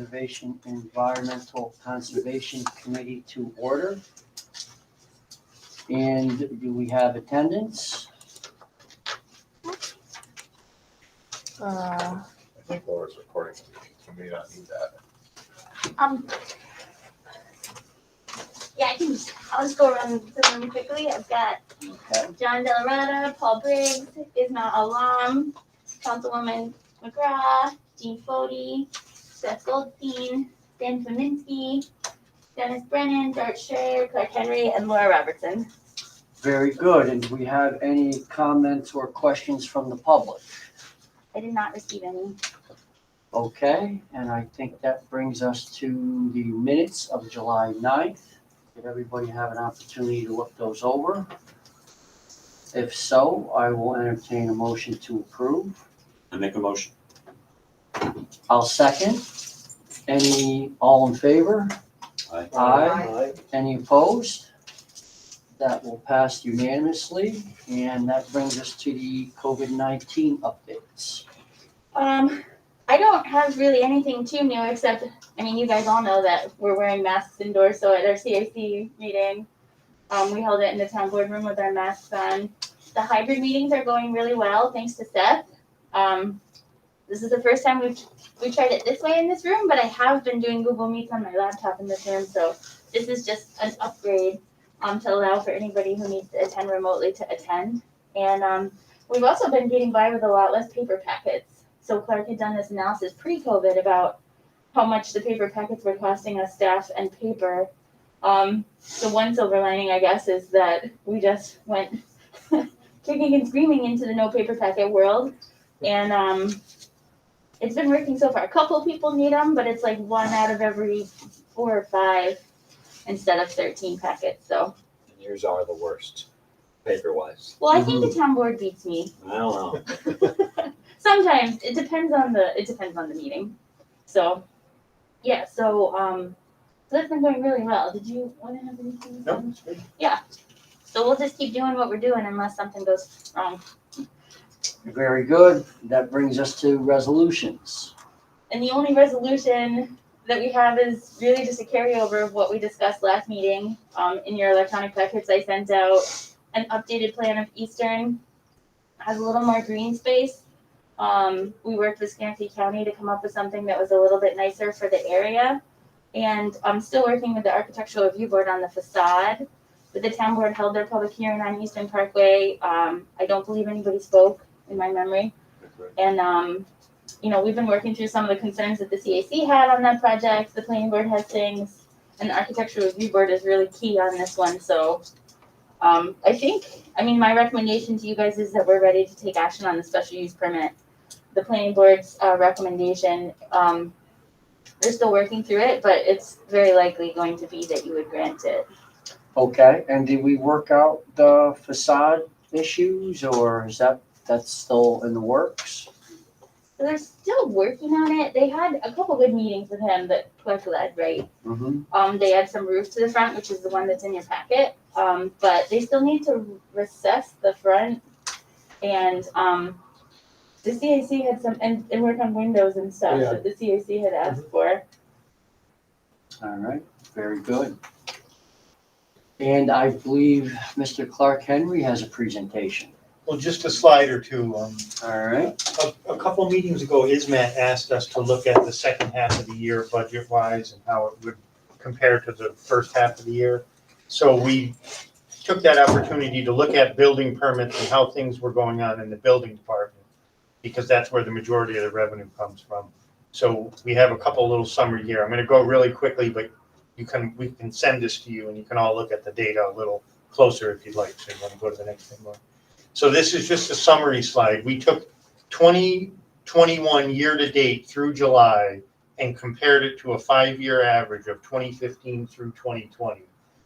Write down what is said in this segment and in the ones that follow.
Conservation Environmental Conservation Committee to order. And do we have attendance? I think Laura's recording, so we may not need that. Yeah, I'll just go around the room quickly. I've got Okay. John Delarada, Paul Briggs, Ismail Alam, Councilwoman McGrath, Jean Fody, Seth Goldstein, Dan Kaminsky, Dennis Brennan, Dart Schreier, Clark Henry, and Laura Robertson. Very good. And do we have any comments or questions from the public? I did not receive any. Okay, and I think that brings us to the minutes of July 9th. Did everybody have an opportunity to look those over? If so, I will entertain a motion to approve. I make a motion. I'll second. All in favor? Aye. Aye. Any opposed? That will pass unanimously, and that brings us to the COVID-19 updates. I don't have really anything too new except, you guys all know that we're wearing masks indoors, so at our CAC meeting, we held it in the town boardroom with our masks on. The hybrid meetings are going really well, thanks to Seth. This is the first time we tried it this way in this room, but I have been doing Google Meets on my laptop in this room, so this is just an upgrade to allow for anybody who needs to attend remotely to attend. And we've also been getting by with a lot less paper packets. So Clark had done this analysis pre-COVID about how much the paper packets were costing us staff and paper. The one silver lining, I guess, is that we just went kicking and screaming into the no paper packet world. And it's been working so far. A couple people need them, but it's like 1 out of every 4 or 5 instead of 13 packets. So. And yours are the worst, paper-wise. Well, I think the town board beats me. I don't know. Sometimes it depends on the meeting. So, yeah. So that's been going really well. Did you want to have anything? No, it's good. Yeah. So we'll just keep doing what we're doing unless something goes wrong. Very good. That brings us to resolutions. And the only resolution that we have is really just a carryover of what we discussed last meeting. In your electronic packets, I sent out an updated plan of Eastern. Has a little more green space. We worked with Schenectady County to come up with something that was a little bit nicer for the area. And I'm still working with the Architectural Review Board on the facade. But the town board held their public hearing on Eastern Parkway. I don't believe anybody spoke in my memory. And, we've been working through some of the concerns that the CAC had on that project. The planning board has things, and the Architectural Review Board is really key on this one. So my recommendation to you guys is that we're ready to take action on the special use permit. The planning board's recommendation, they're still working through it, but it's very likely going to be that you would grant it. Okay, and did we work out the facade issues, or is that's still in the works? So they're still working on it. They had a couple good meetings with him that Clark led, right? Mm-hmm. They had some roof to the front, which is the one that's in your packet. But they still need to recess the front, and the CAC had some and work on windows and stuff that the CAC had asked for. All right, very good. And I believe Mr. Clark Henry has a presentation. Well, just a slide or two. All right. A couple meetings ago, ISMAT asked us to look at the second half of the year budget-wise and how it would compare to the first half of the year. So we took that opportunity to look at building permits and how things were going on in the building department, because that's where the majority of the revenue comes from. So we have a couple little summary here. I'm going to go really quickly, but we can send this to you and you can all look at the data a little closer if you'd like. So you want to go to the next thing more. So this is just a summary slide. We took 2021 year to date through July and compared it to a 5-year average of 2015 through 2020.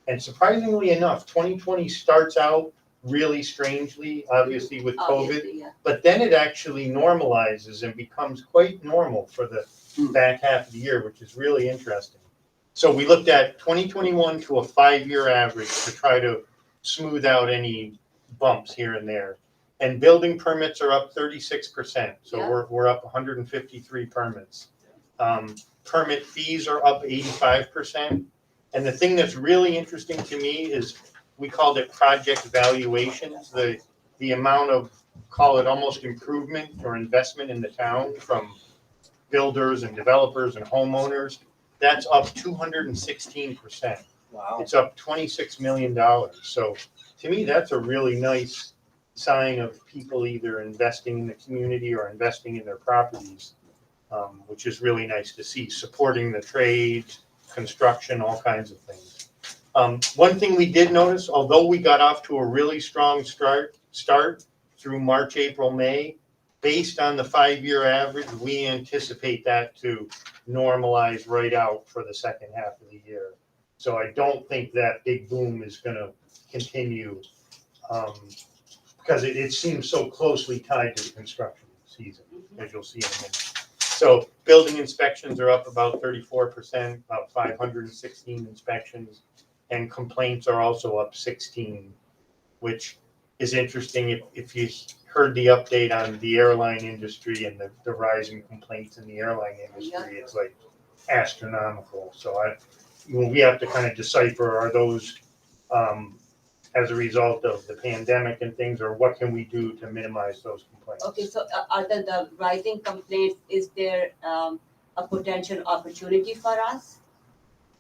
And surprisingly enough, 2020 starts out really strangely, obviously with COVID, but then it actually normalizes and becomes quite normal for the back half of the year, which is really interesting. So we looked at 2021 to a 5-year average to try to smooth out any bumps here and there. And building permits are up 36%. So we're up 153 permits. permit fees are up 85%. And the thing that's really interesting to me is we called it project valuations, the amount of, call it almost improvement or investment in the town from builders and developers and homeowners. That's up 216%. Wow. It's up $26 million. So to me, that's a really nice sign of people either investing in the community or investing in their properties, which is really nice to see, supporting the trades, construction, all kinds of things. One thing we did notice, although we got off to a really strong start through March, April, May, based on the 5-year average, we anticipate that to normalize right out for the second half of the year. So I don't think that big boom is going to continue because it seems so closely tied to the construction season, as you'll see in a minute. So building inspections are up about 34%, about 516 inspections, and complaints are also up 16, which is interesting. If you heard the update on the airline industry and the rising complaints in the airline industry, it's like astronomical. So we have to kind of decipher, are those as a result of the pandemic and things, or what can we do to minimize those complaints? Okay, so other the rising complaints, is there a potential opportunity for us?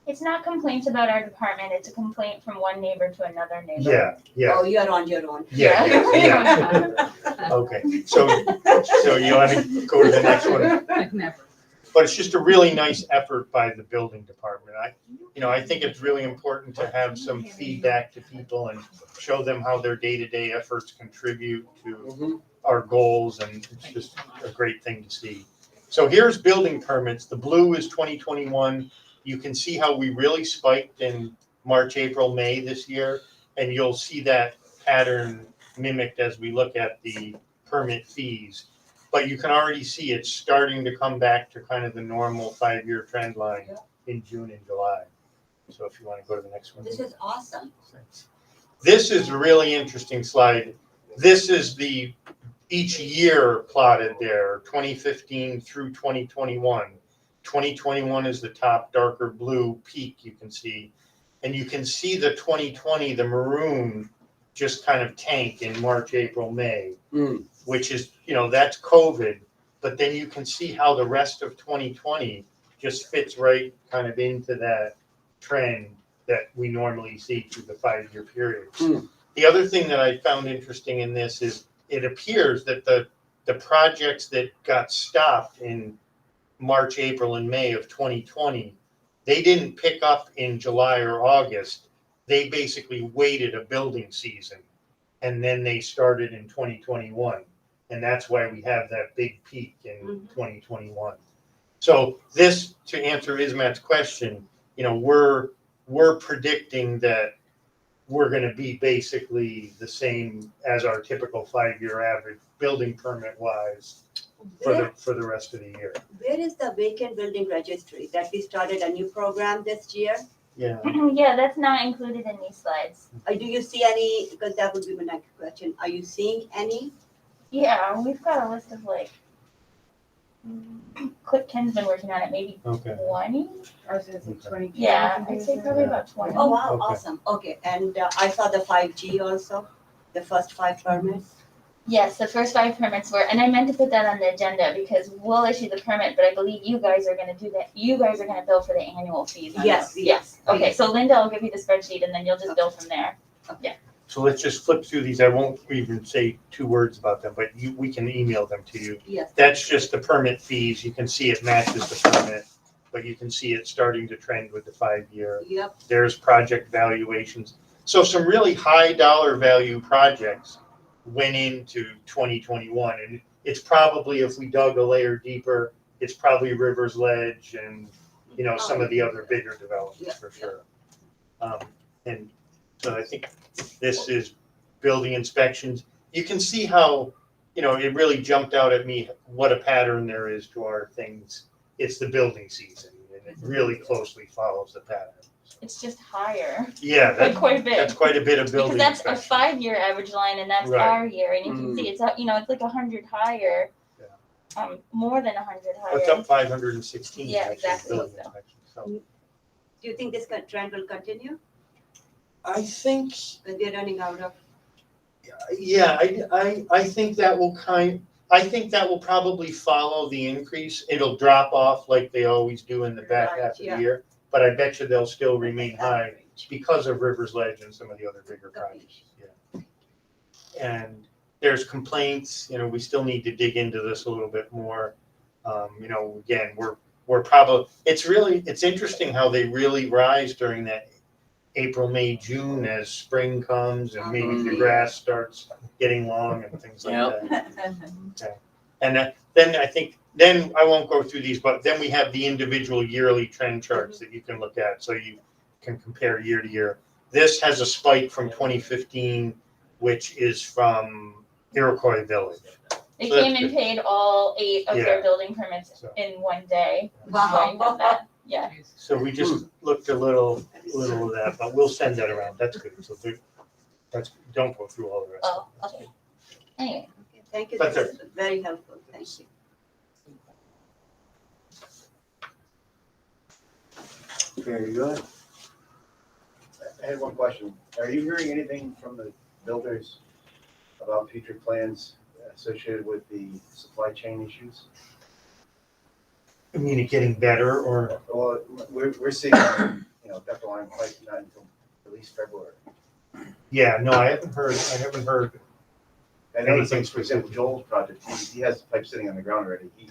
It's not complaints about our department, it's a complaint from one neighbor to another neighbor. Yeah. Oh, you are on your own. Yeah. Okay, so you want to go to the next one? Never. But it's just a really nice effort by the building department. I think it's really important to have some feedback to people and show them how their day-to-day efforts contribute to our goals, and it's just a great thing to see. So here's building permits. The blue is 2021. You can see how we really spiked in March, April, May this year, and you'll see that pattern mimicked as we look at the permit fees. But you can already see it's starting to come back to kind of the normal 5-year trend line in June and July. So if you want to go to the next one. This is awesome. This is a really interesting slide. This is each year plotted there, 2015 through 2021. 2021 is the top darker blue peak you can see. And you can see the 2020, the maroon, just kind of tank in March, April, May, which is, that's COVID. But then you can see how the rest of 2020 just fits right kind of into that trend that we normally see through the 5-year period. The other thing that I found interesting in this is it appears that the projects that got stopped in March, April, and May of 2020, they didn't pick up in July or August. They basically waited a building season, and then they started in 2021. And that's why we have that big peak in 2021. So this, to answer Ismat's question, we're predicting that we're going to be basically the same as our typical 5-year average building permit wise for the rest of the year. Where is the vacant building registry that we started a new program this year? Yeah. Yeah, that's not included in these slides. Do you see any, because that would be my next question, are you seeing any? Yeah, we've got a list of Cliff Ken's been working on it, maybe Okay. 20? Or is it 20? Yeah, I'd say probably about 20. Oh, wow, Okay. awesome. Okay, and I saw the 5G also, the first 5 permits. Yes, the first 5 permits were, and I meant to put that on the agenda because we'll issue the permit, but I believe you guys are gonna do that. You guys are gonna bill for the annual fees. on Yes, those. yes. Okay, so Linda will give you the spreadsheet and then you'll just bill from there. So let's just flip through these. I won't even say 2 words about them, but we can email them to you. Yes. That's just the permit fees. You can see it matches the permit, but you can see it starting to trend with the 5-year. Yep. There's project valuations. So some really high dollar value projects went into 2021. And it's probably, if we dug a layer deeper, it's probably Rivers Ledge and, some of the other bigger developments for sure. And so I think this is building inspections. You can see how, it really jumped out at me what a pattern there is to our things. It's the building season, and it really closely follows the pattern. It's just higher, Yeah, quite a bit. that's quite a bit of building Because that's a inspection. 5-year average line and that's Right. our year, and you can see it's, it's like 100 higher. Yeah. more than 100 What's higher. up 516? Yeah, actually, exactly, building so. inspection. So Do you think this trend will continue? I think, When we're running out of, yeah, I think that will I think that will probably follow the increase. It'll drop off like they always do in the back Right, half of the yeah. year. But I bet you they'll still remain high because of Rivers Ledge and some of the other bigger projects. Yeah. And there's complaints, we still need to dig into this a little bit more. Again, we're probably, it's interesting how they really rise during that April, May, June as spring comes and maybe the grass starts getting long and things like Yep. that. And then I won't go through these, but then we have the individual yearly trend charts that you can look at, so you can compare year to year. This has a spike from 2015, which is from Iroquois Village. They So that's came and good. paid all 8 of their Yeah. building permits So. in one day. Wow. So I know that. Yeah. So we just looked a little of that, but we'll send that around. That's good. So don't go through all the rest. Oh, okay. Anyway, okay, thank you, That's this is very helpful, thank you. Very good. I had one question. Are you hearing anything from the builders about future plans associated with the supply chain issues? I mean, it getting better or? Well, we're seeing, ductile iron pipe not until at least February. Yeah, no, I haven't heard. I know it's Anything like, for example, Joel's project, he has the pipe sitting on the ground already. He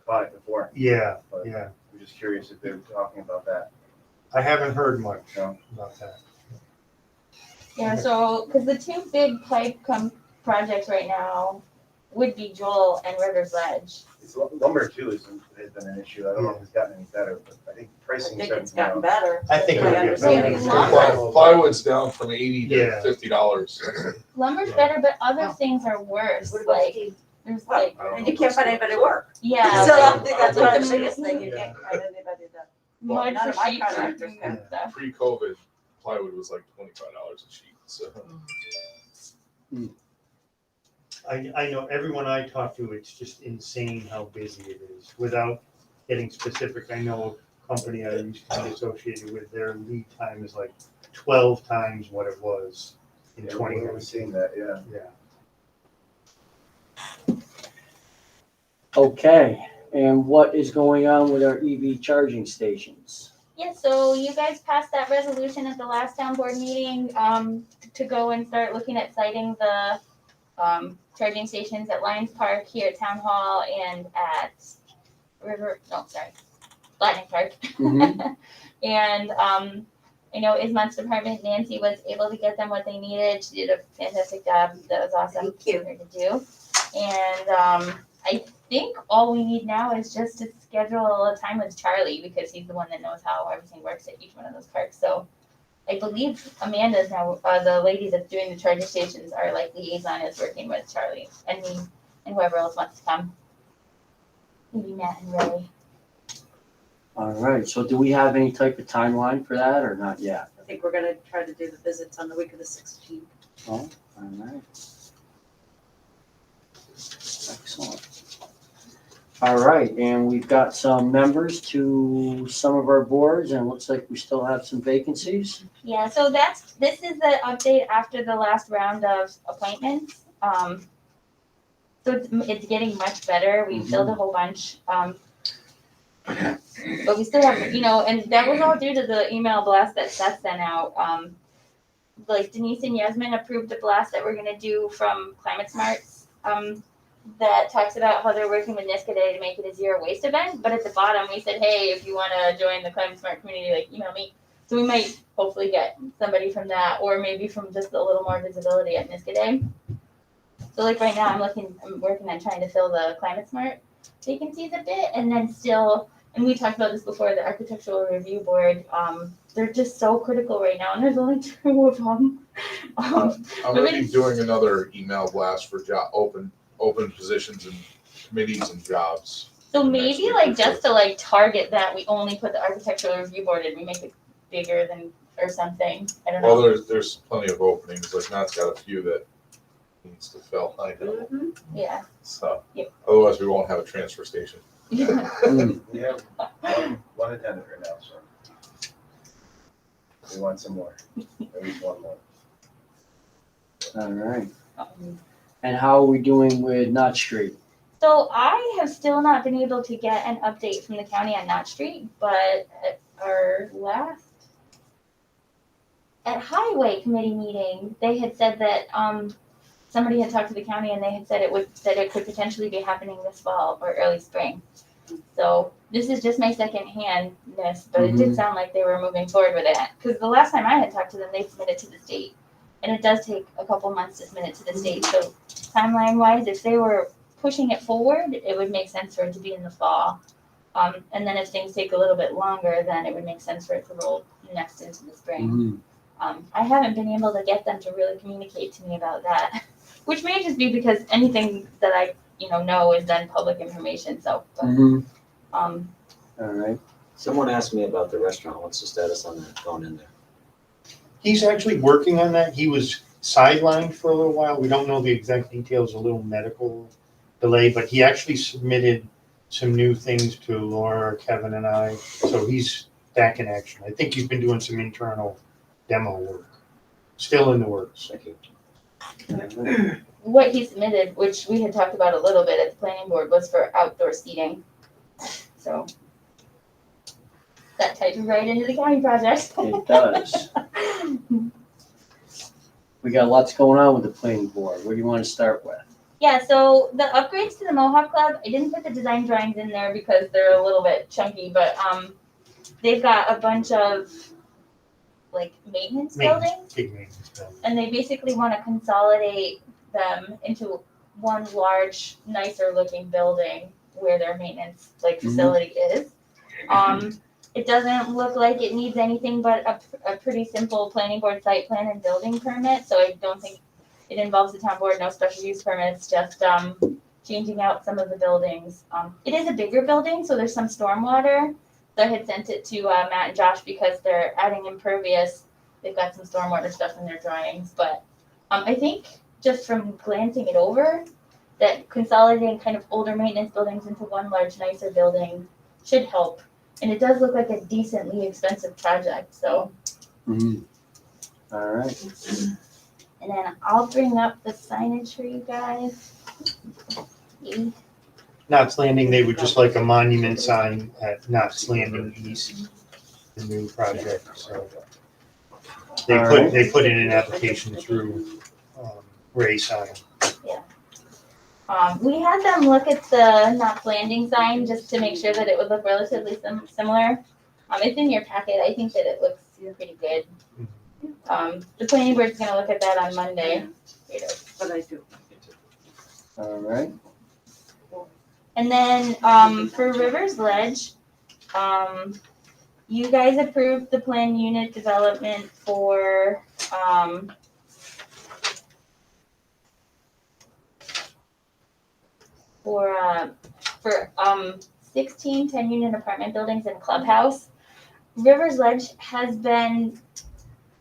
caught it before. Yeah, But yeah. I'm just curious if they're talking about that. I haven't heard much No. about that. yeah, so, because the 2 big pipe projects right now would be Joel and Rivers Ledge. It's lumber too has been an issue. I don't know if it's gotten any better, but I think I pricing is think starting it's to come gotten down. better. I think My it'll get understanding better. is Lumber- Plywood's down from 80 Yeah. to $50. Lumber's Yeah. better, but other Oh. things are worse. What about Like, Steve? there's Well, like, I don't And know you can't what's find going anybody on. to work. yeah, So like I think that's like the the biggest thing, you Yeah. can't find anybody to. mud None for of my sheet contractors and can. stuff. Pre-COVID, plywood was like $25 a sheet, so. I know everyone I talk to, it's just insane how busy it is. Without getting specific, I know a company I used to be associated with, their lead time is like 12 times what it was in Yeah, 2019. we're seeing that, yeah. Yeah. Okay, and what is going on with our EV charging stations? Yeah, so you guys passed that resolution at the last town board meeting, to go and start looking at citing the, charging stations at Lions Park, here at Town Hall, and at Lightning Park. Mhm. And, I know Ismont's department, Nancy was able to get them what they needed. She did a fantastic job. That was awesome Thank you. for her to do. And, I think all we need now is just to schedule a time with Charlie, because he's the one that knows how everything works at each one of those parks. So I believe Amanda's now, the lady that's doing the charging stations, our like liaison is working with Charlie and me and whoever else wants to come. Maybe Matt and Ray. All right, so do we have any type of timeline for that or not yet? I think we're gonna try to do the visits on the week of the 16th. Oh, all right. Excellent. All right, and we've got some members to some of our boards, and it looks like we still have some vacancies. Yeah, so this is the update after the last round of appointments. So it's getting much better. We filled a whole bunch. But we still have, and that was all due to the email blast that Seth sent out. Like Denise and Yasmin approved a blast that we're gonna do from Climate Smarts. That talks about how they're working with NISCA Day to make it a zero waste event. But at the bottom, we said, hey, if you wanna join the Climate Smart community, like email me. So we might hopefully get somebody from that, or maybe from just a little more visibility at NISCA Day. So like right now, I'm working on trying to fill the Climate Smart vacancies a bit, and then still, and we talked about this before, the Architectural Review Board, they're just so critical right now, and there's only 2 of them. I'm gonna be doing another email blast for open positions and committees and jobs. So next maybe week like or just to like target that, we only put the Architectural Review Board and we make it bigger than, or something, I don't know. Well, there's plenty of openings, like Matt's got a few that needs to fill, I know, Yeah. so. Yep. Otherwise, we won't have a transfer station. We have one attendant right now, so. We want some more, at least one more. All right. And how are we doing with Knott Street? So I have still not been able to get an update from the county on Knott Street, but at our last at Highway Committee meeting, they had said that somebody had talked to the county and they had said it could potentially be happening this fall or early spring. So this is just my second handness, but it did sound like they were moving forward with it. Because the last time I had talked to them, they submitted to the state, and it does take a couple months to submit it to the state. So timeline wise, if they were pushing it forward, it would make sense for it to be in the fall. And then if things take a little bit longer, then it would make sense for it to roll next into the spring. I haven't been able to get them to really communicate to me about that, which may just be because anything that I know is then public information. So, but, All right. Someone asked me about the restaurant. What's the status on that going in there? He's actually working on that. He was sidelined for a little while. We don't know the exact details, a little medical delay, but he actually submitted some new things to Laura, Kevin, and I. So he's back in action. I think he's been doing some internal demo work. Still in the works. Thank you. what he submitted, which we had talked about a little bit at the planning board, was for outdoor seating. So that ties right into the county project. It does. We got lots going on with the planning board. What do you want to start with? Yeah, so the upgrades to the Mohawk Club, I didn't put the design drawings in there because they're a little bit chunky, but they've got a bunch of like maintenance buildings, Big maintenance building. and they basically want to consolidate them into one large, nicer looking building where their maintenance facility is. It doesn't look like it needs anything but a pretty simple planning board site plan and building permit, so I don't think it involves the town board, no special use permits, just changing out some of the buildings. It is a bigger building, so there's some stormwater. So I had sent it to Matt and Josh because they're adding impervious. They've got some stormwater stuff in their drawings, but I think just from glancing it over, that consolidating kind of older maintenance buildings into one large, nicer building should help. And it does look like a decently expensive project, so. All right. And then I'll bring up the signage for you guys. Knott's Landing, they would just like a monument sign at Knott's Landing East, the new project, so. They put in an application through Ray Sign. We had them look at the Knott's Landing sign just to make sure that it would look relatively similar. It's in your packet. I think that it looks pretty good. The planning board's gonna look at that on Monday. But I do. All right. And then for Rivers Ledge, you guys approved the plan unit development for 16 10-unit apartment buildings and clubhouse. Rivers Ledge has been,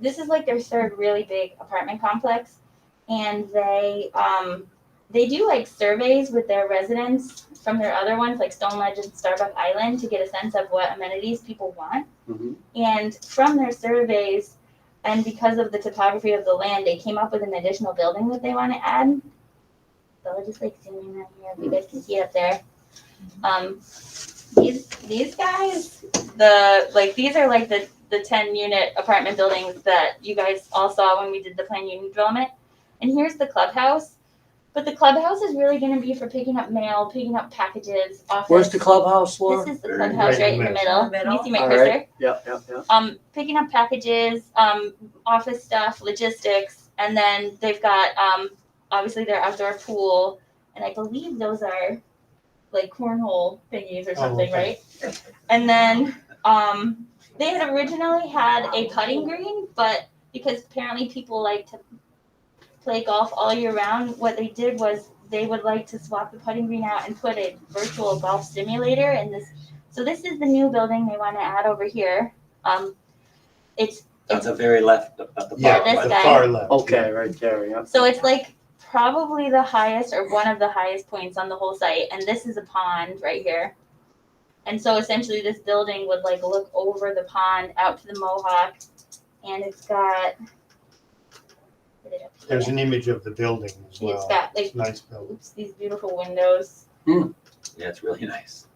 this is like their third really big apartment complex, and they do like surveys with their residents from their other ones, like Stone Ledge and Starbuck Island, to get a sense of what amenities people want. And from their surveys, and because of the topography of the land, they came up with an additional building that they want to add. So I'll just like zoom in on here if you guys can see it up there. These guys, these are like the 10-unit apartment buildings that you guys all saw when we did the plan unit development. And here's the clubhouse. But the clubhouse is really going to be for picking up mail, picking up packages, office. Where's the clubhouse, Laura? This is the clubhouse right in the middle. Can you see my All cursor? right. Yep. Picking up packages, office stuff, logistics, and then they've got obviously their outdoor pool, and I believe those are like cornhole thingies or something, okay. right? And then they had originally had a putting green, but because apparently people like to play golf all year round, what they did was they would like to swap the putting green out and put a virtual golf simulator in this. So this is the new building they want to add over here. It's At the very left, at the Yeah, bottom. this the guy. far left. Okay, right there, yeah. So it's like probably the highest or one of the highest points on the whole site, and this is a pond right here. And so essentially this building would like look over the pond out to the Mohawk, and it's got, put it up here. There's an image of the building as well. It's got like, It's a nice building. oops, these beautiful windows. Yeah, it's really nice.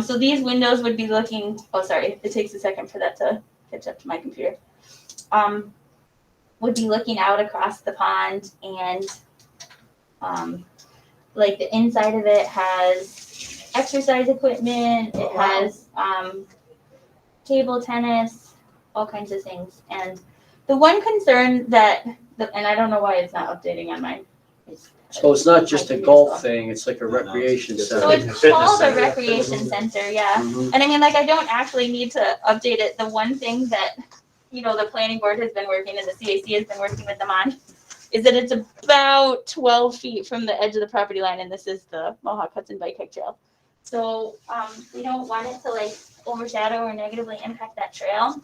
So these windows would be looking, oh, sorry, it takes a second for that to catch up to my computer. Would be looking out across the pond, and like the inside of it has exercise equipment, it has table tennis, all kinds of things. And the one concern that, and I don't know why it's not updating on mine. So it's not just a golf thing, it's like a recreation it's So center. it's Fitness called a center. recreation center, yeah. Mhm. And I mean, like, I don't actually need to update it. The one thing that, you know, the planning board has been working and the CAC has been working with them on is that it's about 12 feet from the edge of the property line, and this is the Mohawk Hudson Bike Hike Trail. So, we don't want it to like overshadow or negatively impact that trail.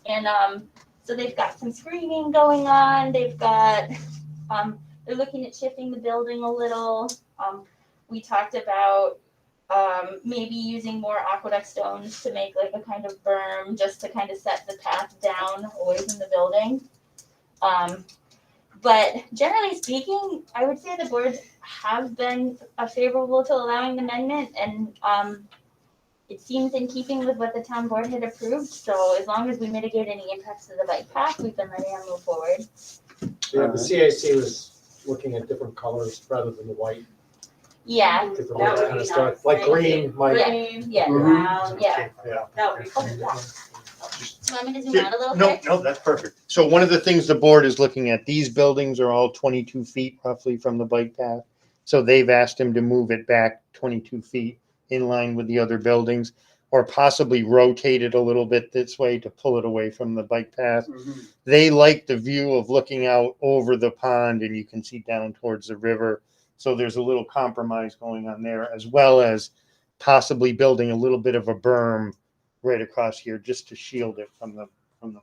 And, so they've got some screening going on. They've got, they're looking at shifting the building a little. We talked about maybe using more aqueduct stones to make like a kind of berm just to kind of set the path down away from the building. But generally speaking, I would say the boards have been favorable to allowing the amendment, and it seems in keeping with what the town board had approved. So as long as we mitigate any impacts to the bike path, we've been letting them move forward. Yeah, the CAC was looking at different colors rather than the white. Yeah, Because the That white's would kind be of stuck, nice. like green, might. yeah, Mhm. yeah. Yeah. That would be Oh, good. yeah. Do you want me to zoom out a little No, bit? no, that's perfect. So one of the things the board is looking at, these buildings are all 22 feet roughly from the bike path. So they've asked him to move it back 22 feet in line with the other buildings, or possibly rotate it a little bit this way to pull it away from the bike path. Mhm. They like the view of looking out over the pond, and you can see down towards the river. So there's a little compromise going on there, as well as possibly building a little bit of a berm right across here just to shield it from the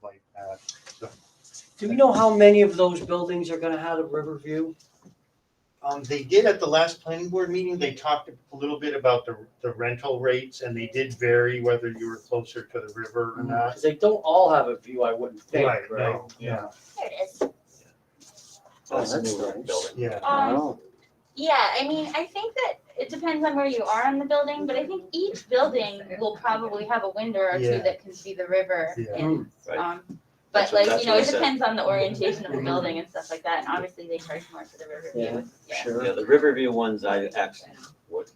bike path. So, Do you know how many of those buildings are gonna have a river view? they did at the last planning board meeting, they talked a little bit about the rental rates, and they did vary whether you were closer to the river or not. Because they don't all have a view, I wouldn't think, Right, right? no, yeah, There it is. Oh, That's a that's new nice. building. yeah. Wow. Yeah, I mean, I think that it depends on where you are on the building, but I think each building will probably have a window or two Yeah. that can see the river. Yeah. And, Right. but That's what- like, that's you know, what it I said. depends on the orientation of the Mhm. building and stuff like that, and obviously they charge more for the river Yeah, view. Yeah. sure. Yeah, the Riverview ones, I actually,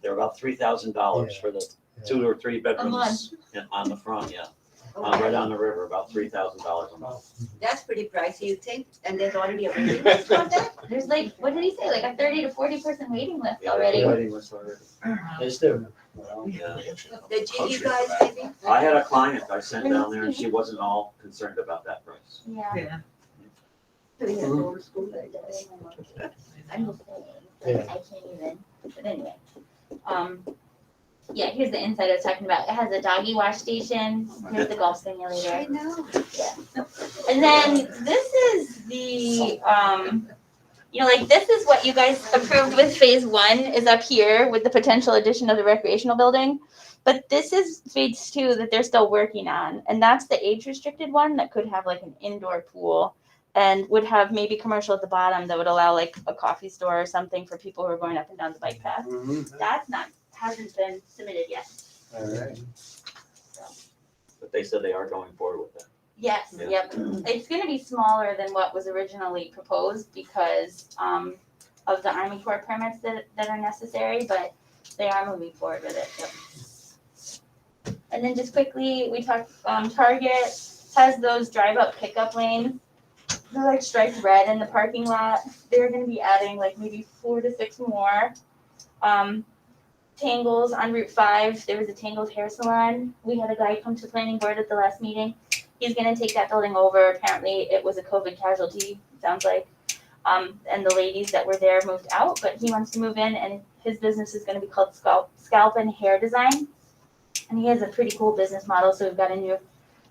they're about $3,000 for the Yeah. 2 or 3 month. bedrooms on the front, yeah. Okay. Right on the river, about $3,000 a month. That's pretty pricey, you think? And there's already a waiting list for that? There's like, what did he say, like a 30 to 40% waiting list Yeah, already? waiting list already. Is there? Well, Yeah. The GE guys, maybe? I had a client I sent down there and she wasn't all concerned about that price. Yeah. I'm just saying, Yeah. I can't even, but anyway. Yeah, here's the inside I was talking about. It has a doggy wash station. Here's the golf simulator. I know. And then this is the, you know, like this is what you guys approved with phase 1 is up here with the potential addition of the recreational building. But this is phase 2 that they're still working on. And that's the age restricted one that could have like an indoor pool and would have maybe commercial at the bottom that would allow like a coffee store or something for people who are going up and down the bike path. mhm. That's not, hasn't been submitted yet. All right. But they said they are going forward with that. Yes, Yeah. yep. It's gonna be smaller than what was originally proposed because of the Army Corps permits that are necessary, but they are moving forward with it, yep. And then just quickly, we talked, Target has those drive-up pickup lanes. They're like striped red in the parking lot. They're gonna be adding like maybe 4 to 6 more. Tangles on Route 5, there was a Tangles hair salon. We had a guy come to planning board at the last meeting. He's gonna take that building over. Apparently it was a COVID casualty, sounds like. And the ladies that were there moved out, but he wants to move in and his business is gonna be called Scalp and Hair Design. And he has a pretty cool business model, so we've got a new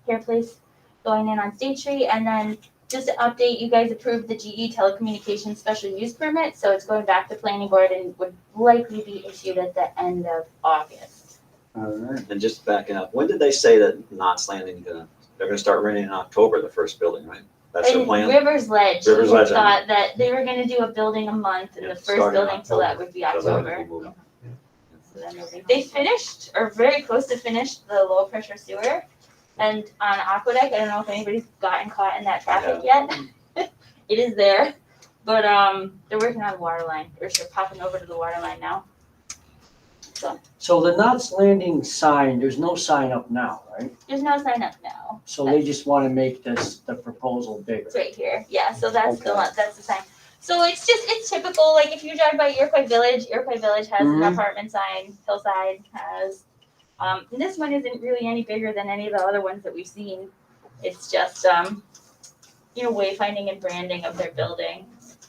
hair place going in on State Street. And then just to update, you guys approved the GE telecommunications special use permit, so it's going back to planning board and would likely be issued at the end of August. All right. And just backing up, when did they say that Knott's Landing they're gonna start renting in October, the first building, right? That's their And plan? Rivers Ledge, Rivers we Ledge, thought that they were gonna do a building a month, and Yeah, the first starting in building till that would be So that would October. be moving. So then they finished, or very close to finish, the low pressure sewer. And on Aqueduct, I don't know if anybody's gotten caught in that traffic yet. It is there, but they're working on the water line, or they're popping over to the water line now. So the Knott's Landing sign, there's no sign up now, right? There's no sign up now. So they just want to make the proposal bigger. It's right here, yeah, so that's the Okay. one, that's the sign. So it's typical, like if you drive by Iroquois Village has an Mhm. apartment sign, Hillside has. And this one isn't really any bigger than any of the other ones that we've seen. It's just, wayfinding and branding of their building.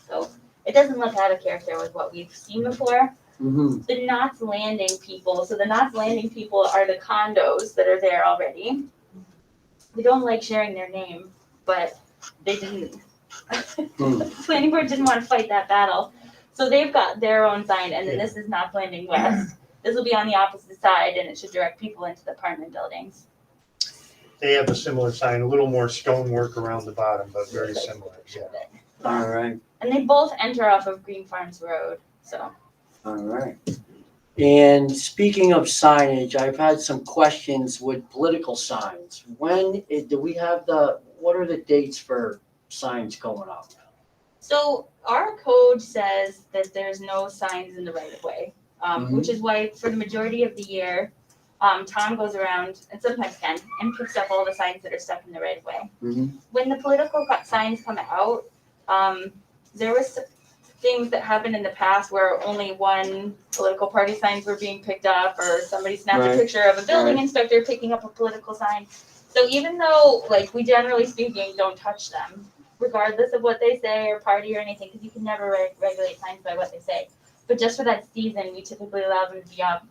So it doesn't look out of character with what we've seen before. Mm-hmm. The Knott's Landing people, so the Knott's Landing people are the condos that are there already. We don't like sharing their name, but they didn't. The planning board didn't want to fight that battle. So they've got their own sign, and then this is Knott's Landing West. This will be on the opposite side, and it should direct people into the apartment buildings. They have a similar sign, a little more stonework around the bottom, but very similar, yeah. All right, And they both enter off of Green Farms Road, so. all right. And speaking of signage, I've had some questions with political signs. Do we have what are the dates for signs going up? So our code says that there's no signs in the right of way, which is why for the majority of the year, Tom goes around, and sometimes Ken, and picks up all the signs that are stuck in the right of way. Mm-hmm. When the political signs come out, there was things that happened in the past where only one political party signs were being picked up, or somebody snapped Right. a picture of a building Right. inspector picking up a political sign. So even though, like, we generally speaking don't touch them, regardless of what they say or party or anything, because you can never regulate signs by what they say. But just for that season, we typically allow them to be up.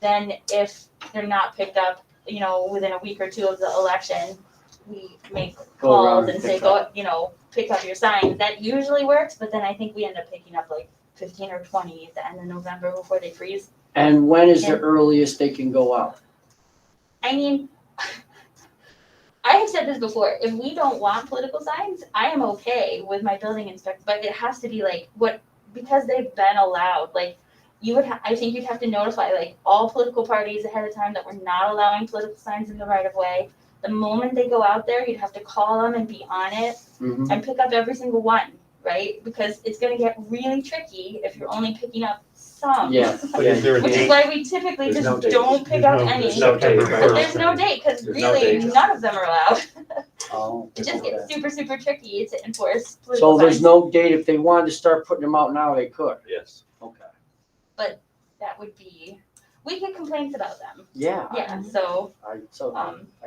Then if they're not picked up, within a week or two of the election, we make Go around calls and and say, pick go, pick up your signs. That usually works, but then I think we end up picking up like 15 or 20 at the end of November before they freeze. And when is the Yeah. earliest they can go out? I mean, I have said this before, if we don't want political signs, I am okay with my building inspector, but it has to be because they've been allowed, I think you'd have to notify all political parties ahead of time that we're not allowing political signs in the right of way. The moment they go out there, you'd have to call them and be on it Mm-hmm. and pick up every single one, right? Because it's gonna get really tricky if you're only picking up some. Yeah. But is there a Which is date? why we typically There's no just date. don't pick There's up no- any. there's no date. But there's no date, because There's no really, date. none of them are allowed. Oh, It just gets okay. super, super tricky to enforce So political there's signs. no date. If they wanted to start putting them out now, they could. Yes. Okay. That would be, we get complaints about them. Yeah. Yeah, so, I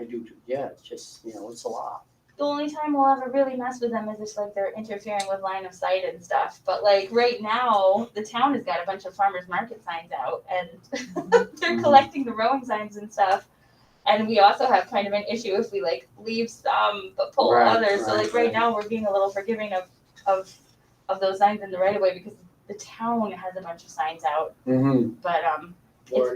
do too. Yeah, it's just, it's a lot. the only time we'll ever really mess with them is if they're interfering with line of sight and stuff. But right now, the town has got a bunch of farmers market signs out, and they're collecting the rowing signs and stuff. And we also have kind of an issue if we leave some but pull Right, others. So right, right right. now, we're being a little forgiving of those signs in the right of way, because the town has a bunch of signs out. Mm-hmm. But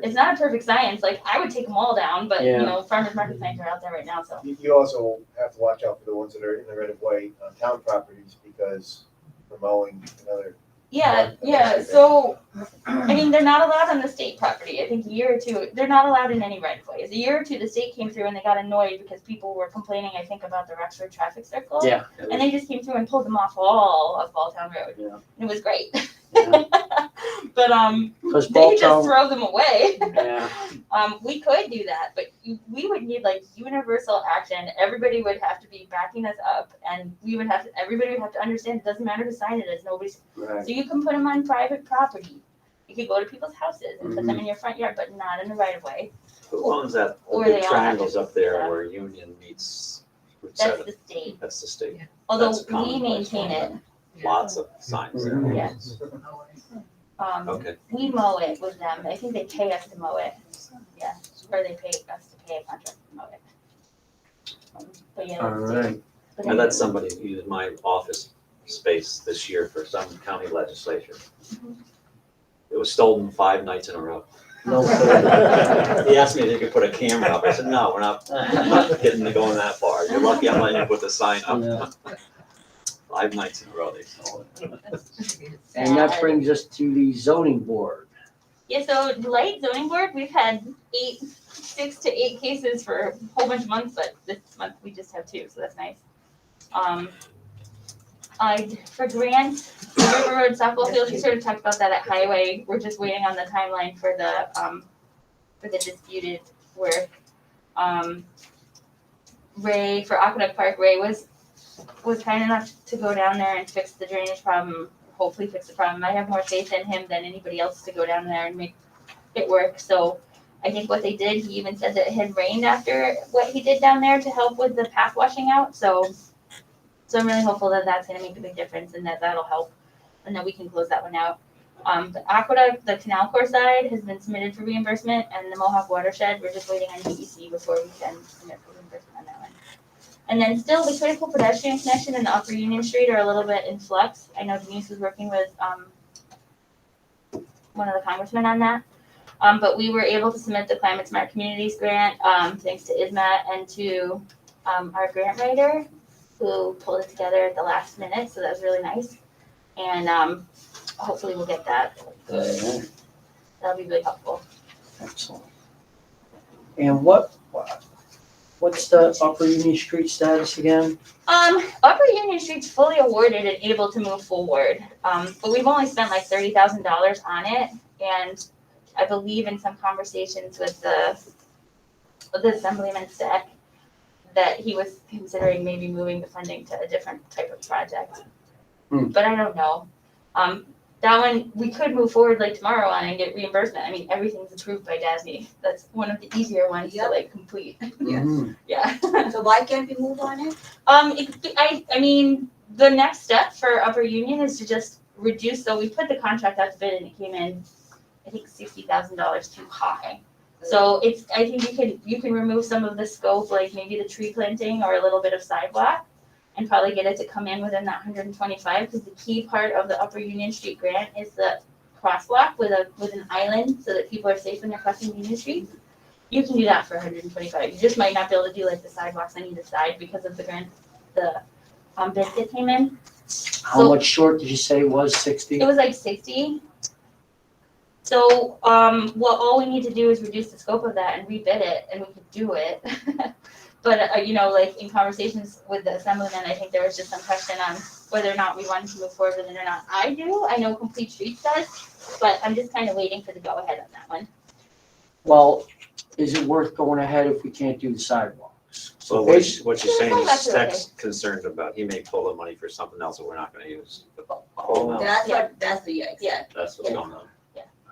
it's not a perfect science. I would take them all down, but Yeah. farmers market signs are out there right now. So You also have to watch out for the ones that are in the right of way on town properties because for mowing and other. yeah. So they're not allowed on the state property. I think a year or two, they're not allowed in any right of ways. A year or two, the state came through and they got annoyed because people were complaining, I think, about the Rexford traffic circle. Yeah. And they just came through and pulled them off all of Balltown Road. Yeah. And it was great. Yeah. But Because they just Balltown, throw them away. yeah, We could do that, but we would need universal action. Everybody would have to be backing us up, and everybody would have to understand it doesn't matter who signed it. It's nobody's. right. So you can put them on private property. You could go to people's houses and put them in your front yard, but not in the right of way. Who owns that Or big they all have triangles to up there be where Union meets Route That's 7? the state. That's the state. Although That's we commonplace maintain it. for Lots of signs there. Mhm. Yeah. Okay. We mow it with them. I think they pay us to mow it. Yeah, or they pay us to pay a contract to mow it. But yeah, All that's right. But I let somebody use my office space this year for some county legislature. It was stolen 5 nights in a row. No kidding. He asked me if he could put a camera up. I said, no, I'm not getting to going that far. You're lucky I'm letting you put the sign up. Yeah. 5 nights in a row they stole it. And that brings us to the zoning board. Yeah, so light zoning board, we've had 6 to 8 cases for a whole bunch of months, but this month we just have 2, so that's nice. For grants, the River Road softball field, we sort of talked about that at Highway. We're just waiting on the timeline for the disputed work. Ray, for Aqueduct Park, Ray was kind enough to go down there and fix the drainage problem, hopefully fix the problem. I have more faith in him than anybody else to go down there and make it work. So I think what they did, he even said that it had rained after what he did down there to help with the path washing out. So I'm really hopeful that that's gonna make a big difference and that that'll help and that we can close that one out. The Aqueduct, the canal core side has been submitted for reimbursement, and the Mohawk watershed, we're just waiting on DEC before we can submit for reimbursement on that one. And then still, the critical pedestrian connection and the Upper Union Street are a little bit in flux. I know Denise was working with one of the congressmen on that. But we were able to submit the Climate Smart Communities grant, thanks to ISMAT and to our grant writer, who pulled it together at the last minute, so that was really nice. And hopefully we'll get that. Alright, That'll be really helpful. excellent. And what's the Upper Union Street status again? Upper Union Street's fully awarded and able to move forward. But we've only spent like $30,000 on it, and I believe in some conversations with the Assemblyman Stack that he was considering maybe moving the funding to a different type of project. But I don't know. That one, we could move forward like tomorrow on and get reimbursement. I mean, everything's approved by DASNY. That's one of the easier ones to like complete. Mhm. Yeah. So why can't we move on it? I mean, the next step for Upper Union is to just reduce, so we put the contract out to bid and it came in, I think $60,000 too high. So I think you can remove some of the scope, like maybe the tree planting or a little bit of sidewalk, and probably get it to come in within that 125, because the key part of the Upper Union Street grant is the crosswalk with an island so that people are safe when they're crossing Union Street. You can do that for 125. You just might not be able to do like the sidewalks on either side because of the grant, the bid that came in. How So- much short did you say it was, 60? It was like 60. So, all we need to do is reduce the scope of that and rebid it, and we could do it. But, like in conversations with the Assemblyman, I think there was just some question on whether or not we wanted to move forward with it or not. I do, I know Complete Streets does, but I'm just kind of waiting for the go-ahead on that one. Well, is it worth going ahead if we can't do the sidewalks? So what you're saying is Steck's concerned about, he may pull the money for something else that we're not gonna use. Oh, That's the idea. Yeah. That's what's going on.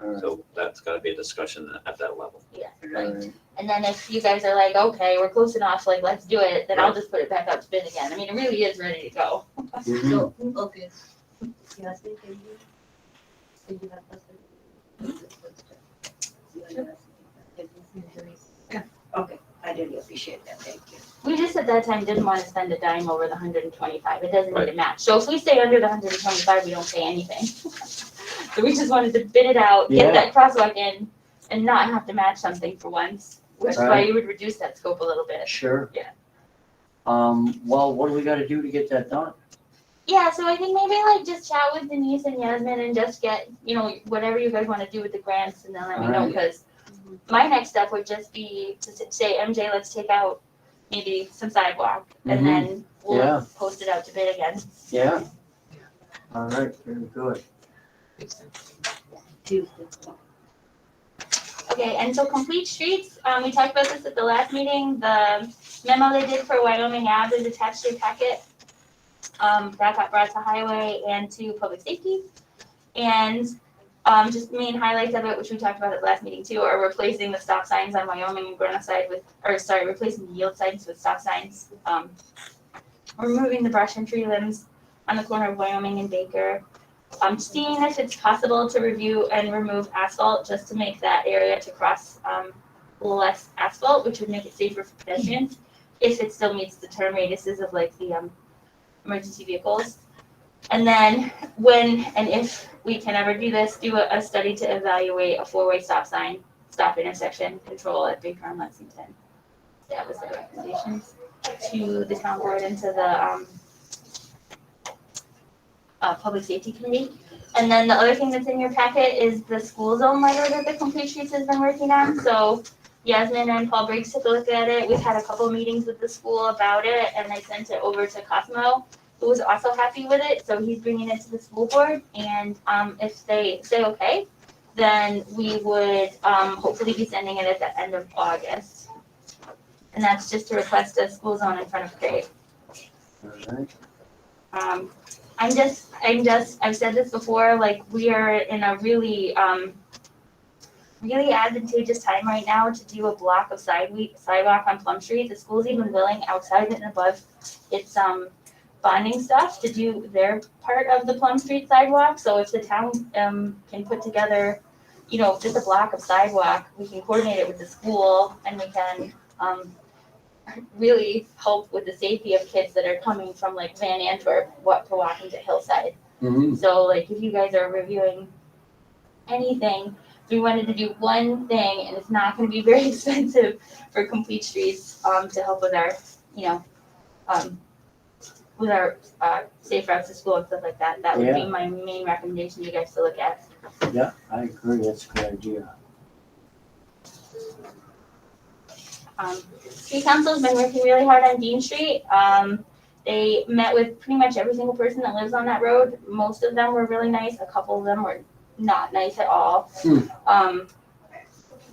alright, So that's gotta be a discussion at that level. alright. And then if you guys are like, okay, we're close enough, like, let's do it, then I'll just put it back up to bid again. I mean, it really is ready to go. Mhm. So, okay. Yes, we can do. Can you help us with- Yeah, okay, I really appreciate that, thank you. We just at that time didn't want to spend a dime over the 125. It doesn't need to match. So if we stay under the 125, we don't pay anything. So we just wanted to bid it out, Yeah. get that crosswalk in, and not have to match something for once, which is why Right. you would reduce that scope a little bit. Sure. Yeah. Well, what do we gotta do to get that done? Yeah, so I think maybe like just chat with Denise and Yasmin and just get, whatever you guys want to do with the grants, and then let me know, Alright. because my next step would just be to say, MJ, let's take out maybe some sidewalk, and Mhm. then we'll Yeah. post it out to bid again. Yeah? Alright, very good. Okay, and so Complete Streets, we talked about this at the last meeting, the memo they did for Wyoming Ave is attached to your packet. That got brought to Highway and to Public Safety. And just the main highlights of it, which we talked about at the last meeting too, are replacing the stop signs on Wyoming and Granite side replacing the yield signs with stop signs. Removing the brush and tree limbs on the corner of Wyoming and Baker. Seeing if it's possible to review and remove asphalt just to make that area to cross less asphalt, which would make it safer for pedestrians. if it still meets the term radiuses of like the emergency vehicles. And then when and if we can ever do this, do a study to evaluate a 4-way stop sign, stop intersection control at Baker and Lexington. That was the recommendations to the town board and to the public safety committee. And then the other thing that's in your packet is the school zone letter that the Complete Streets has been working on. So Yasmin and Paul Briggs took a look at it. We've had a couple meetings with the school about it, and I sent it over to Cosmo, who was also happy with it. So he's bringing it to the school board, and if they say okay, then we would hopefully be sending it at the end of August. And that's just to request a school zone in front of Craig. Alright. I've said this before, like, we are in a really advantageous time right now to do a block of sidewalk on Plum Street. The school's even willing outside and above its bonding stuff to do their part of the Plum Street sidewalk. So if the town can put together, just a block of sidewalk, we can coordinate it with the school, and we can really help with the safety of kids that are coming from like Van Antwerp to walk into Hillside. Mm-hmm. So like if you guys are reviewing anything, we wanted to do one thing, and it's not going to be very expensive for Complete Streets to help with our, with our safe routes to school and stuff like that. That would be my main recommendation you guys to look at. Yeah, I agree, that's a good idea. Street Council's been working really hard on Dean Street. They met with pretty much every single person that lives on that road. Most of them were really nice. A couple of them were not nice at all.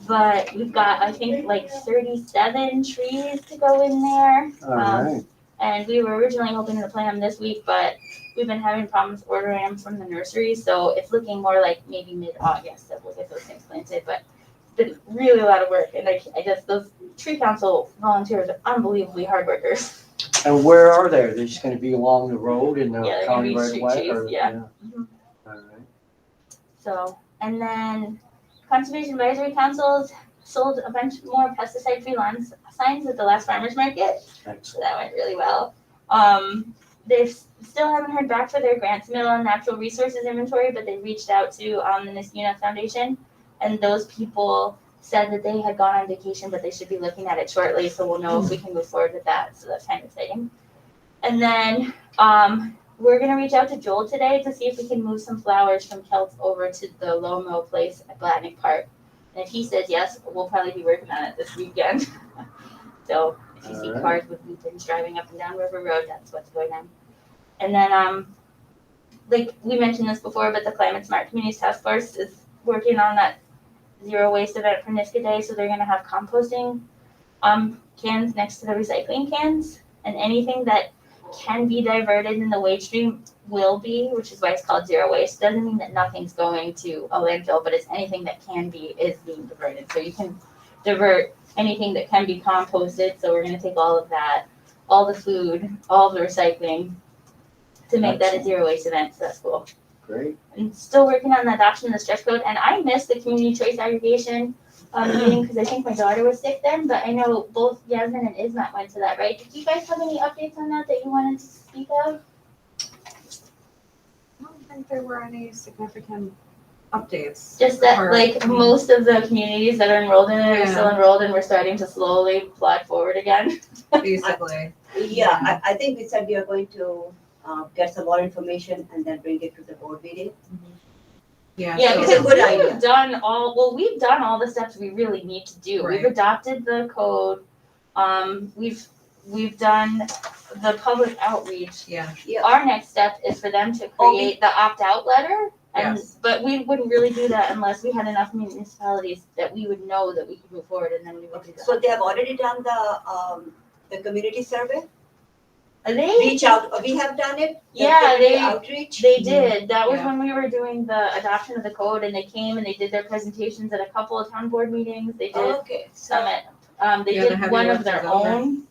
But we've got, I think, like 37 trees to go in there. Alright, And we were originally hoping to plant them this week, but we've been having problems ordering them from the nursery. So it's looking more like maybe mid-August that we'll get those things planted. But it's been really a lot of work. And I just, those Tree Council volunteers are unbelievably hard workers. and where are they? They're just gonna be along the road in the Yeah, they're gonna county be right street away? trees, Or yeah. Alright, So, and then Conservation Advisory Council sold a bunch more pesticide-free lawn signs at the last farmer's market. So excellent. that went really well. They still haven't heard back for their grants mill and natural resources inventory, but they reached out to the Niskuna Foundation, and those people said that they had gone on vacation, but they should be looking at it shortly, so we'll know if we can move forward with that. So that's kind of exciting. And then we're gonna reach out to Joel today to see if we can move some flowers from Kelts over to the Lomo place at Blatnick Park. And if he says yes, we'll probably be working on it this weekend. So if you see Alright. cars with weekends driving up and down River Road, that's what's going on. And then, like we mentioned this before, but the Climate Smart Communities Task Force is working on that zero waste event for Niska Day. So they're gonna have composting cans next to the recycling cans, and anything that can be diverted in the waste stream will be, which is why it's called zero waste. Doesn't mean that nothing's going to a landfill, but it's anything that can be is being diverted. So you can divert anything that can be composted. So we're gonna take all of that, all the food, all the recycling to make that a zero waste event. So that's cool. Great. I'm still working on the adoption of the stretch code, and I missed the community choice aggregation meeting because I think my daughter was sick then, but I know both Yasmin and Ismat went to that, right? Did you guys have any updates on that you wanted to speak of? I don't think there were any significant updates. Just that, Or- like, most of the communities that are enrolled in it are still enrolled, and we're starting to slowly plod forward again. Basically. Yeah, I think we said we are going to get some more information and then bring it to the board meeting. Yeah. Yeah, so- It's a good idea. we've done all the steps we really need to do. We've Right. adopted the code. We've done the public outreach. Yeah. Our next step is for them to create the opt-out letter. And, Yes. but we wouldn't really do that unless we had enough municipalities that we would know that we could move forward, and then we would do that. So they have already done the community survey? They, Reach out, we have done it? The Yeah, community they- Outreach? they did, that was Yeah. when we were doing the adoption of the code, and they came and they did their presentations at a couple of town board meetings, they did Okay, some at, they Yeah, the did heavy one of lifters their over. own.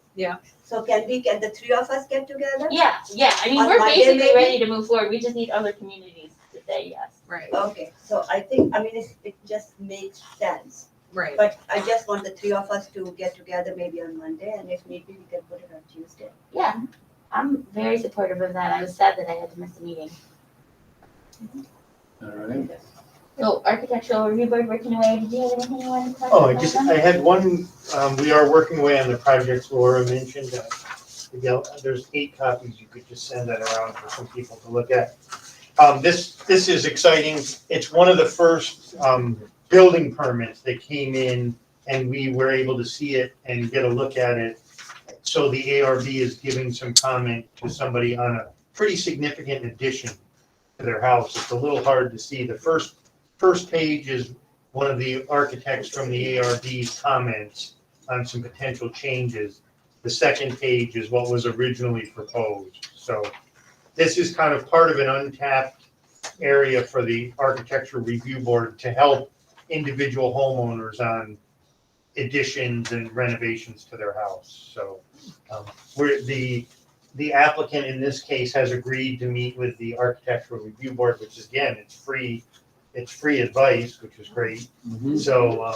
so can the three of us get together? Yeah, I mean, On we're Monday, basically maybe? ready to move forward, we just need other communities to say yes. Right. Okay, so I think, it just makes sense Right. But I just want the three of us to get together maybe on Monday, and if maybe we can put it on Tuesday. Yeah, I'm very supportive of that. I was sad that I had to miss the meeting. All right. So architectural review board working away, did you have anything you wanted to talk Oh, about? I had one, we are working away on the projects Laura mentioned. There's 8 copies, you could just send that around for some people to look at. This is exciting. It's one of the first, building permits that came in, and we were able to see it and get a look at it. So the ARB is giving some comment to somebody on a pretty significant addition to their house. It's a little hard to see. The first page is one of the architects from the ARB's comments on some potential changes. The second page is what was originally proposed. So this is kind of part of an untapped area for the Architectural Review Board to help individual homeowners on additions and renovations to their house. So we're the applicant in this case has agreed to meet with the Architectural Review Board, which is, again, it's free advice, which is great. Mhm. So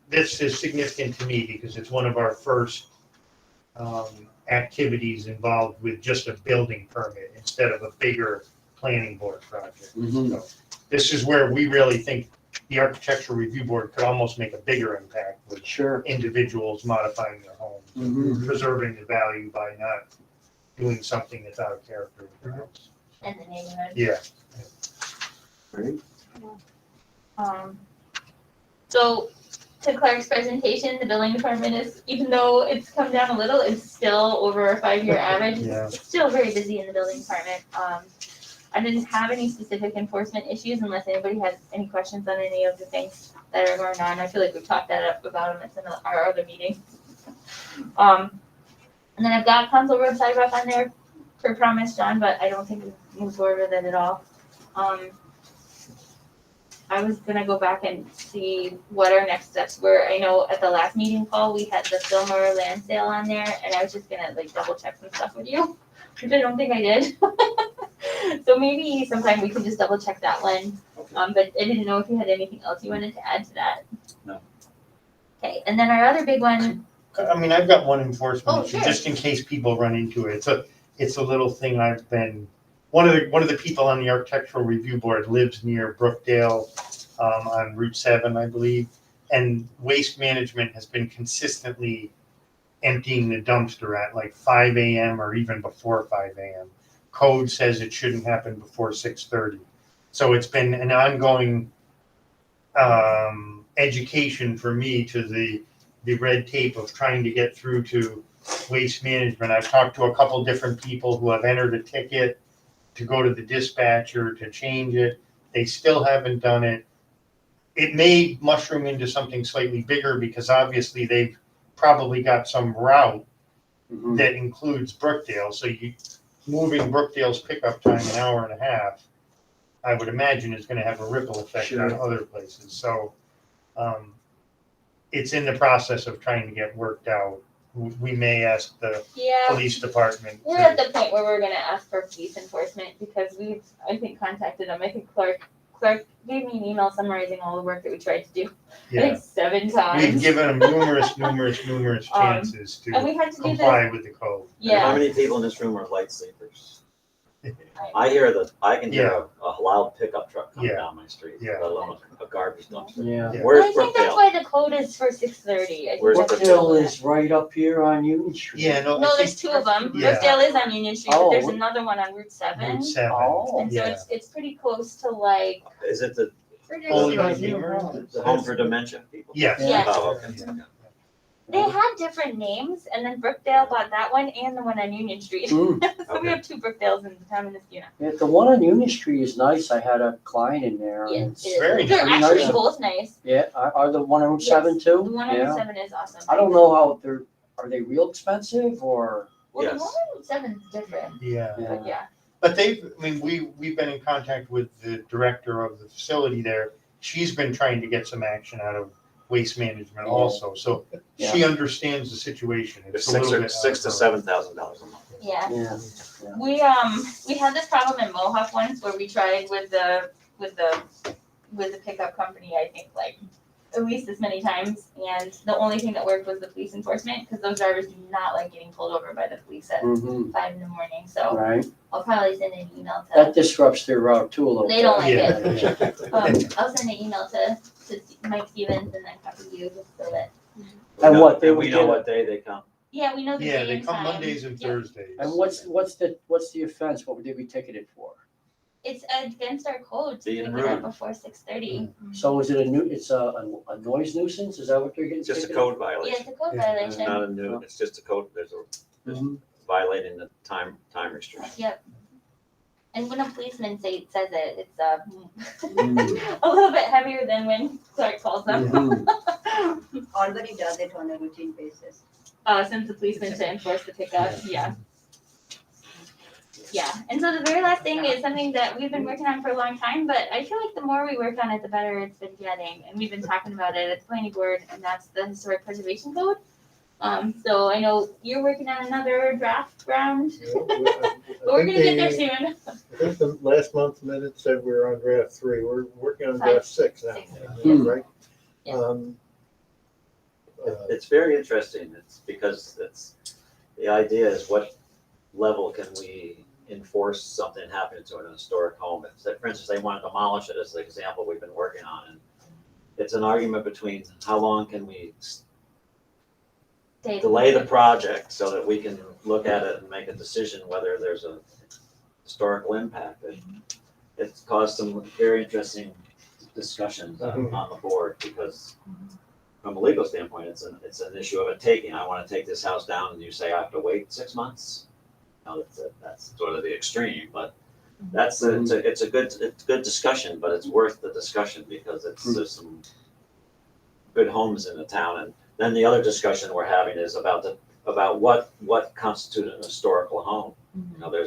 this is significant to me because it's one of our first activities involved with just a building permit instead of a bigger planning board project. Mhm. So this is where we really think the Architectural Review Board could almost make a bigger impact with Sure. individuals modifying their homes, Mhm. preserving the value by not doing something that's out of character with their house. In the neighborhood. Yeah. Great. So to Clark's presentation, the building department is, even though it's come down a little, it's still over a 5-year average. Yeah. It's still very busy in the building department. I didn't have any specific enforcement issues unless anybody has any questions on any of the things that are going on. I feel like we've talked about them at some of our other meetings. And then I've got Council Road sidewalk on there per promise, John, but I don't think we've moved forward with it at all. I was gonna go back and see what our next steps were. I know at the last meeting, Paul, we had the Fillmore land sale on there, and I was just gonna like double check some stuff with you, which I don't think I did. So maybe sometime we can just double check that one. But I didn't know if you had anything else you wanted to add to that. No. Okay, and then our other big one, I mean, I've got one enforcement Oh, issue, sure. just in case people run into it. It's a little thing I've been, one of the people on the Architectural Review Board lives near Brookdale, on Route 7, I believe. And Waste Management has been consistently emptying the dumpster at like 5 AM or even before 5 AM. Code says it shouldn't happen before 6:30. So it's been an ongoing education for me to the red tape of trying to get through to Waste Management. I've talked to a couple different people who have entered a ticket to go to the dispatcher to change it. They still haven't done it. It may mushroom into something slightly bigger because obviously they've probably got some route Mhm. that includes Brookdale. So you moving Brookdale's pickup time an hour and a half, I would imagine is gonna have a ripple effect on Sure. other places. So it's in the process of trying to get worked out. We may ask the yeah, police department. we're at the point where we're gonna ask for police enforcement because we've, I think, contacted them. I think Clark gave me an email summarizing all the work that we tried to do. I Yeah, think 7 we've times. given them numerous chances And to we had to do this, comply with the code. And how yeah. many people in this room are light sleepers? I can hear a loud pickup truck coming Yeah. down my street, Yeah. let alone a garbage dumpster. Yeah. Yeah. But Where's I think that's Brookdale? why the code is for 6:30. I think Where's that's Brookdale what- is right up here on Union Street. Yeah, no, I No, there's think 2 of them. Yeah. Brookdale is on Union Street, but Oh, there's what- another one on Route 7. Route 7. Oh. And so Yeah. it's pretty close to like. Is it the Holy Yeah. Redeemer? the home for dementia people? Yes. Yeah. Oh, okay. They had different names, and then Brookdale bought that one and the one on Union Street. Mm. So we have 2 Brookdales in the town of Niskuna. Yeah, the one on Union Street is nice. I had a client in there. Yeah, and it's- it is. very They're nice. actually Nice. both nice. Yeah, are the one on Route 7 The too? one on Yeah. Route 7 is awesome. I don't know how are they real expensive or? Well, the Yes. one on Route 7 is different, Yeah. but yeah. But we've been in contact with the director of the facility there. She's been trying to get some action out of Waste Management Yeah. also, so she understands the situation. It's a little bit $6,000 to $7,000 a month. Yeah. Yeah. We had this problem in Mohawk once where we tried with the pickup company, I think like at least as many times, and the only thing that worked was the police enforcement, because those drivers do not like getting pulled over by the police at Mm-hmm, 5 in the morning, so right. I'll probably send an email That to, disrupts their route too a little bit. they don't like Yeah. it. I'll send an email to Mike Stevens and then copy you, just so that, And what, they And would we know get, what day they come. yeah, we know the Yeah, day they and come time. Mondays and Yep. Thursdays. and what's the offense? What would they be ticketed for? It's against our code to Being pick it up rude. before 6:30. So is it it's a noise nuisance? Is that what they're getting It's just a ticketed? code Yeah, violation. it's a code Yeah. It's violation. not a new, it's just a code, there's Mhm. violating the time restriction. Yep. And when a policeman says it, it's Mm. a little bit heavier than when Clark calls them. Mhm. Already does it on a routine basis. Sends the policeman to enforce the pickup, yeah. Yeah, and so the very last thing is something that we've been working on for a long time, but I feel like the more we work on it, the better it's been getting. And we've been talking about it at the planning board, and that's the historic preservation code. So I know you're working on another draft round, but we're gonna get there soon. I think the last month's minutes said we were on draft 3. We're working on Five. draft 6 now, Six. right? Yeah. It's very interesting, it's because the idea is what level can we enforce something happening to an historic home? If, say, for instance, they want to demolish it as the example we've been working on, and it's an argument between how long can we delay the project so that we can look at it and make a decision whether there's a historical impact. It's caused some very interesting discussions on the board, because from a legal standpoint, it's an issue of a taking. I want to take this house down, and you say I have to wait 6 months. Now that's sort of the extreme, but it's a good discussion, but it's worth the discussion because there's some good homes in the town. And then the other discussion we're having is about what constitutes an historical home. You know,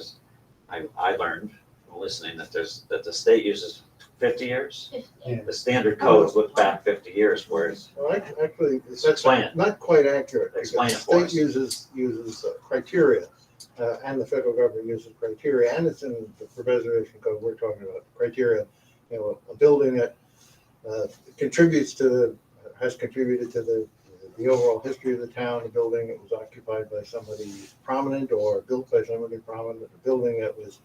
I learned from listening that the state uses 50 years. The standard codes look back 50 years, whereas Well, actually, that's Explain it. not quite accurate. Explain because it for the us. state uses criteria, and the federal government uses criteria, and it's in the preservation code we're talking about, criteria. You know, a building that has contributed to the overall history of the town, a building that was occupied by somebody prominent or built by somebody prominent, a building that was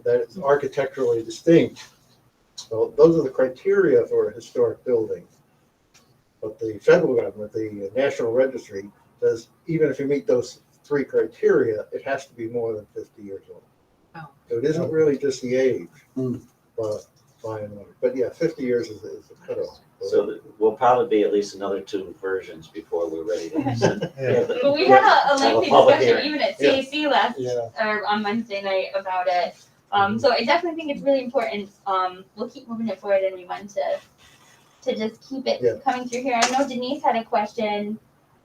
that is architecturally distinct. So those are the criteria for a historic building. But the federal government, the National Registry, says even if you meet those 3 criteria, it has to be more than 50 years old. Oh. So it isn't really just the age, Mm. but by and large. But yeah, 50 years is the cutoff. so we'll probably be at least another 2 versions before we're ready to send. Yeah. But we had a Have a lengthy public discussion hearing. even at CAC last, Yeah. or on Wednesday night about it. So I definitely think it's really important. We'll keep moving it forward, and we want to just keep it Yeah. coming through here. I know Denise had a question,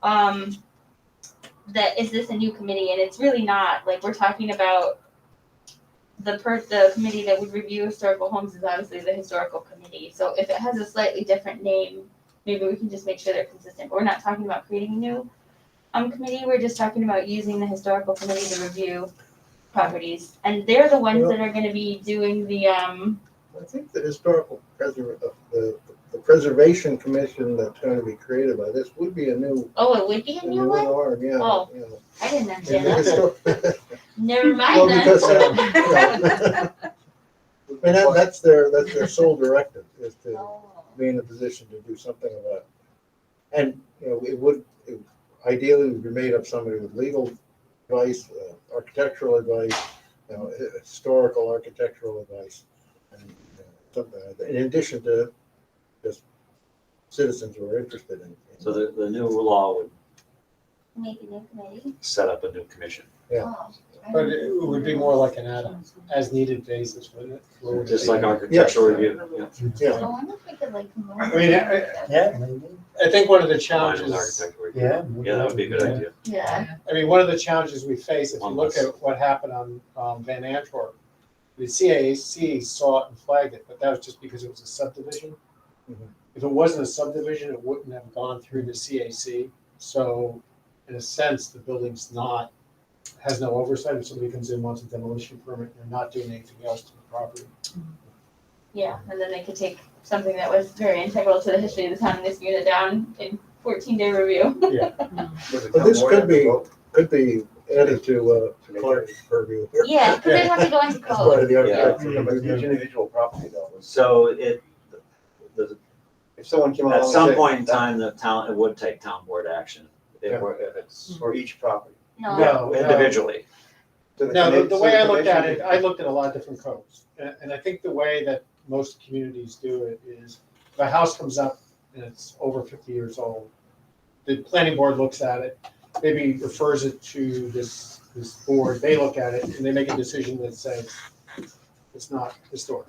that is this a new committee? And it's really not. Like, we're talking about the committee that would review historical homes is obviously the historical committee. So if it has a slightly different name, maybe we can just make sure they're consistent. But we're not talking about creating a new committee. We're just talking about using the historical committee to review properties, and they're the ones that are going to be doing the I think the historical the preservation commission that's going to be created by this would be a new. Oh, it would be a new one? arm, yeah. Oh. Yeah. I didn't And understand the that. histor- Never Well, mind then. because, and that's their sole directive, is to Oh. be in a position to do something about it. And, you know, it ideally would be made up somebody with legal advice, architectural advice, you know, historical architectural advice, and something like that, in addition to just citizens who are interested in. So the new law would Make a new committee? set up a new commission, Yeah. Oh, I But don't- it would be more like an as needed basis, wouldn't it? Where would it just be? like architectural review. Yeah. I wonder if we could like. move I mean, it. I think one of the Combine with challenges, architectural review. Yeah, that would be a good idea. Yeah. I mean, one of the challenges we face, if you One look less. at what happened on Van Antwerp, the CAC saw it and flagged it, but that was just because it was a subdivision. Mhm. If it wasn't a subdivision, it wouldn't have gone through the CAC. So in a sense, the building's has no oversight. If somebody comes in, wants a demolition permit, they're not doing anything else to the property. Yeah, and then they could take something that was very integral to the history of the town, and this unit down in 14-day review. Was the But town this board could have to be- vote Could be added to to make Clark's it? purview. Yeah, because they'd have to go into As part code. of the architecture. Yeah, but each individual property though, was, So if someone came along at and some said point in that- time, it would take town board action. Yeah. If it's For each property. No, individually. So No, commi- the so way I the looked at it, commission- I looked at a lot of different codes. And I think the way that most communities do it is, if a house comes up and it's over 50 years old, the planning board looks at it, maybe refers it to this board, they look at it, and they make a decision that says it's not historic.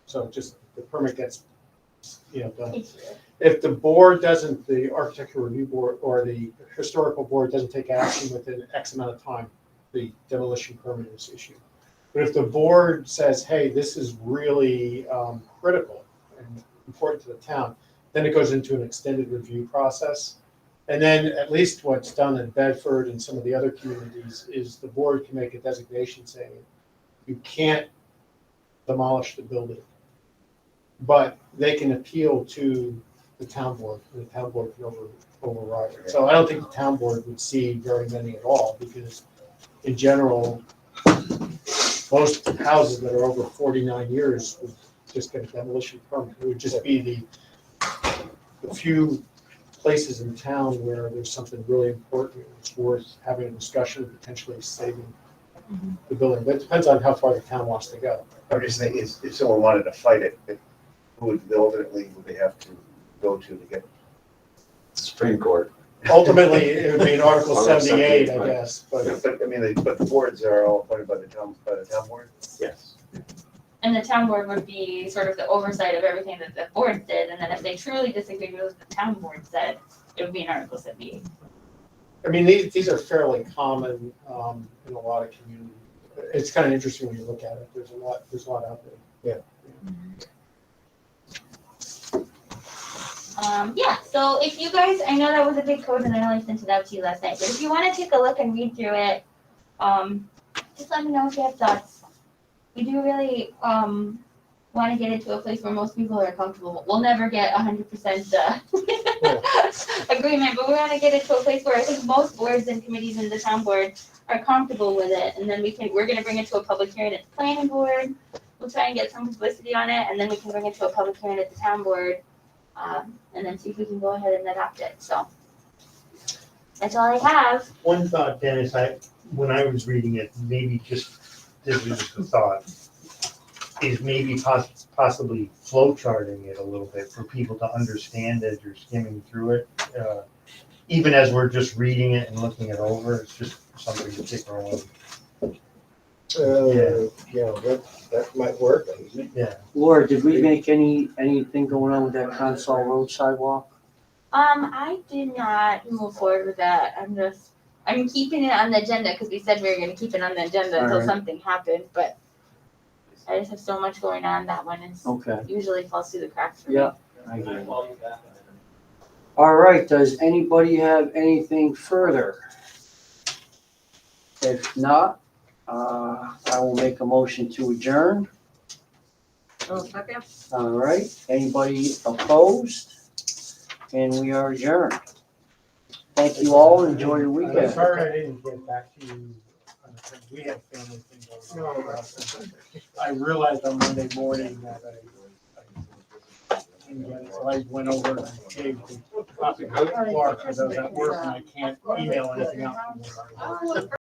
So just, the permit gets, done. If the board doesn't, the architectural review board or the historical board doesn't take action within X amount of time, the demolition permit is issued. But if the board says, hey, this is really critical and important to the town, then it goes into an extended review process. And then at least what's done in Bedford and some of the other communities is the board can make a designation saying you can't demolish the building. But they can appeal to the town board, and the town board can override it. So I don't think the town board would see very many at all, because in general, most houses that are over 49 years would just get a demolition permit. It would just be the few places in town where there's something really important, it's worth having a discussion, potentially saving the building. But it depends on how far the town wants to go. I'm just thinking, if someone wanted to fight it, who would ultimately would they have to go to get? Supreme Court. Ultimately, it would be in Article Article 78, I 78, guess, but But I mean, but the boards are all appointed by the town board? Yes. And the town board would be sort of the oversight of everything that the board did, and then if they truly disagreed with what the town board said, it would be an Article 78. I mean, these are fairly common in a lot of communities. It's kind of interesting when you look at it. There's a lot out there. Yeah, so if you guys, I know that was a big code and I only sent it out to you last night, but if you want to take a look and read through it, just let me know if you have thoughts. We do really want to get it to a place where most people are comfortable. We'll never get 100% agreement, but we want to get it to a place where I think most boards and committees in the town board are comfortable with it, and then we're going to bring it to a public hearing at the planning board. We'll try and get some publicity on it, and then we can bring it to a public hearing at the town board. And then see if we can go ahead and adopt it. So that's all I have. One thought, Dennis, when I was reading it, maybe this is just a thought, is maybe possibly flow charting it a little bit for people to understand as you're skimming through it. Even as we're just reading it and looking it over, it's just something to take around. That might work. Yeah. Laura, did we make anything going on with that Consol Road sidewalk? I did not move forward with that. I'm keeping it on the agenda because we said we were gonna keep it on the agenda until Alright. something happens, but I just have so much going on. That one is Okay, usually falls through the cracks for me. yeah. I get it. All right, does anybody have anything further? If not, I will make a motion to adjourn. second. All right, anybody opposed? And we are adjourned. Thank you all, enjoy your I'm weekend. sorry I didn't get back to you. We had a family thing going on. I realized on Monday morning that I didn't get it, so I went over and gave the copy to Clark because I was at work and I can't email anything out.